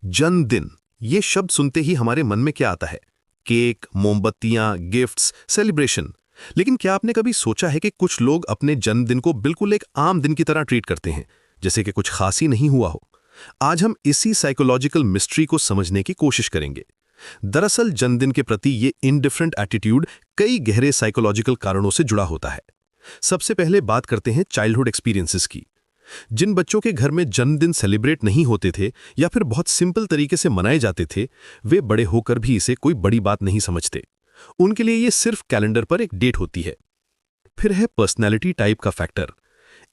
जन्मदिन, ये शब्द सुनते ही हमारे मन में क्या आता है? केक, मोमबत्तियां, गिफ्ट्स, सेलिब्रेशन। लेकिन क्या आपने कभी सोचा है कि कुछ लोग अपने जन्मदिन को बिल्कुल एक आम दिन की तरह ट्रीट करते हैं, जैसे कि कुछ खास ही नहीं हुआ हो? आज हम इसी साइकोलॉजिकल मिस्ट्री को समझने की कोशिश करेंगे। दरअसल जन्मदिन के प्रति ये इनडिफरेंट एटीट्यूड कई गहरे साइकोलॉजिकल कारणों से जुड़ा होता है। सबसे पहले बात करते हैं चाइल्डहुड एक्सपीरियंसेस की। जिन बच्चों के घर में जन्मदिन सेलिब्रेट नहीं होते थे या फिर बहुत सिंपल तरीके से मनाए जाते थे, वे बड़े होकर भी इसे कोई बड़ी बात नहीं समझते। उनके लिए ये सिर्फ कैलेंडर पर एक डेट होती है। फिर है पर्सनैलिटी टाइप का फैक्टर।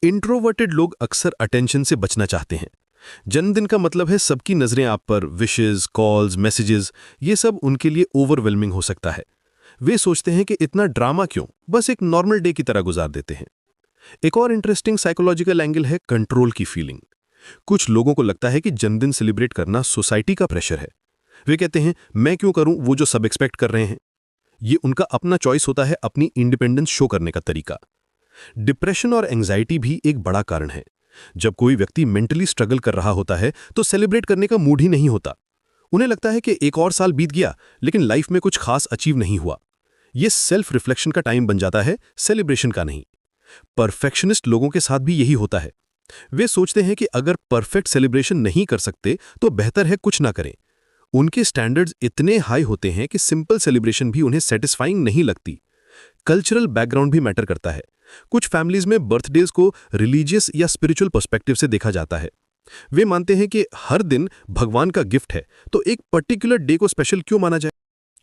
इंट्रोवर्टेड लोग अक्सर अटेंशन से बचना चाहते हैं। जन्मदिन का मतलब है सबकी नजरें आप पर, विशेस, कॉल्स, मैसेजेस, ये सब उनके लिए ओवरवेलमिंग हो सकता है। वे सोचते हैं कि इतना ड्रामा क्यों, बस एक नॉर्मल डे की तरह गुजार देते हैं। एक और इंटरेस्टिंग साइकोलॉजिकल एंगल है कंट्रोल की फीलिंग। कुछ लोगों को लगता है कि जन्मदिन सेलिब्रेट करना सोसाइटी का प्रेशर है। वे कहते हैं, मैं क्यों करूं वो जो सब एक्सपेक्ट कर रहे हैं। ये उनका अपना चॉइस होता है, अपनी इंडिपेंडेंस शो करने का तरीका। डिप्रेशन और एंजाइटी भी एक बड़ा कारण है। जब कोई व्यक्ति मेंटली स्ट्रगल कर रहा होता है तो सेलिब्रेट करने का मूड ही नहीं होता। उन्हें लगता है कि एक और साल बीत गया लेकिन लाइफ में कुछ खास अचीव नहीं हुआ। ये सेल्फ रिफ्लेक्शन का टाइम बन जाता है, सेलिब्रेशन का नहीं। परफेक्शनिस्ट लोगों के साथ भी यही होता है। वे सोचते हैं कि अगर परफेक्ट सेलिब्रेशन नहीं कर सकते तो बेहतर है कुछ ना करें। उनके स्टैंडर्ड्स इतने हाई होते हैं कि सिंपल सेलिब्रेशन भी उन्हें सेटिस्फाइंग नहीं लगती। कल्चरल बैकग्राउंड भी मैटर करता है। कुछ फैमिलीज में बर्थडेज को रिलीजियस या स्पिरिचुअल पर्सपेक्टिव से देखा जाता है। वे मानते हैं कि हर दिन भगवान का गिफ्ट है, तो एक पर्टिकुलर डे को स्पेशल क्यों माना जाए।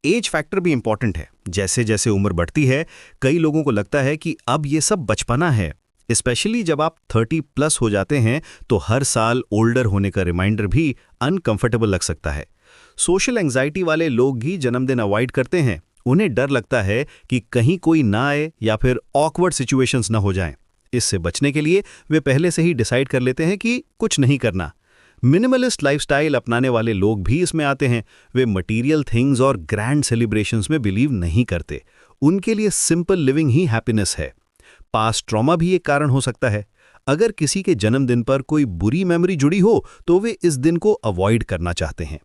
एज फैक्टर भी इंपॉर्टेंट है। जैसे जैसे उम्र बढ़ती है, कई लोगों को लगता है कि अब ये सब बचपना है। स्पेशली जब आप 30+ हो जाते हैं तो हर साल ओल्डर होने का रिमाइंडर भी अनकंफर्टेबल लग सकता है। सोशल एंजाइटी वाले लोग ही जन्मदिन अवॉइड करते हैं। उन्हें डर लगता है कि कहीं कोई ना आए या फिर ऑकवर्ड सिचुएशंस ना हो जाएं। इससे बचने के लिए वे पहले से ही डिसाइड कर लेते हैं कि कुछ नहीं करना। मिनिमलिस्ट लाइफस्टाइल अपनाने वाले लोग भी इसमें आते हैं। वे मटेरियल थिंग्स और ग्रैंड सेलिब्रेशंस में बिलीव नहीं करते। उनके लिए सिंपल लिविंग ही हैप्पीनेस है। पास्ट ट्रॉमा भी एक कारण हो सकता है। अगर किसी के जन्मदिन पर कोई बुरी मेमोरी जुड़ी हो तो वे इस दिन को अवॉइड करना चाहते हैं।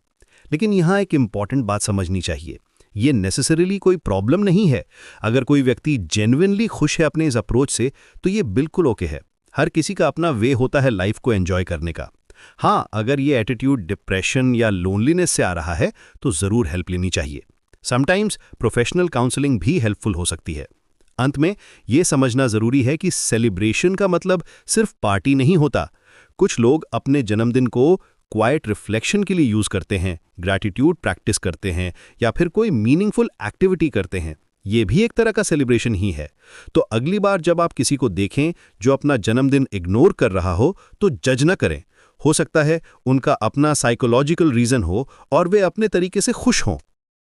लेकिन यहाँ एक इंपॉर्टेंट बात समझनी चाहिए, ये नेसेसरीली कोई प्रॉब्लम नहीं है। अगर कोई व्यक्ति जेन्युइनली खुश है अपने इस अप्रोच से तो ये बिल्कुल ओके है। हर किसी का अपना वे होता है लाइफ को एंजॉय करने का। हाँ, अगर ये एटीट्यूड डिप्रेशन या लोनलीनेस से आ रहा है तो जरूर हेल्प लेनी चाहिए। समटाइम्स प्रोफेशनल काउंसलिंग भी हेल्पफुल हो सकती है। अंत में ये समझना जरूरी है कि सेलिब्रेशन का मतलब सिर्फ पार्टी नहीं होता। कुछ लोग अपने जन्मदिन को क्वाइट रिफ्लेक्शन के लिए यूज करते हैं, ग्रैटिट्यूड प्रैक्टिस करते हैं या फिर कोई मीनिंगफुल एक्टिविटी करते हैं। ये भी एक तरह का सेलिब्रेशन ही है। तो अगली बार जब आप किसी को देखें जो अपना जन्मदिन इग्नोर कर रहा हो तो जज न करें। हो सकता है उनका अपना साइकोलॉजिकल रीजन हो और वे अपने तरीके से खुश हों।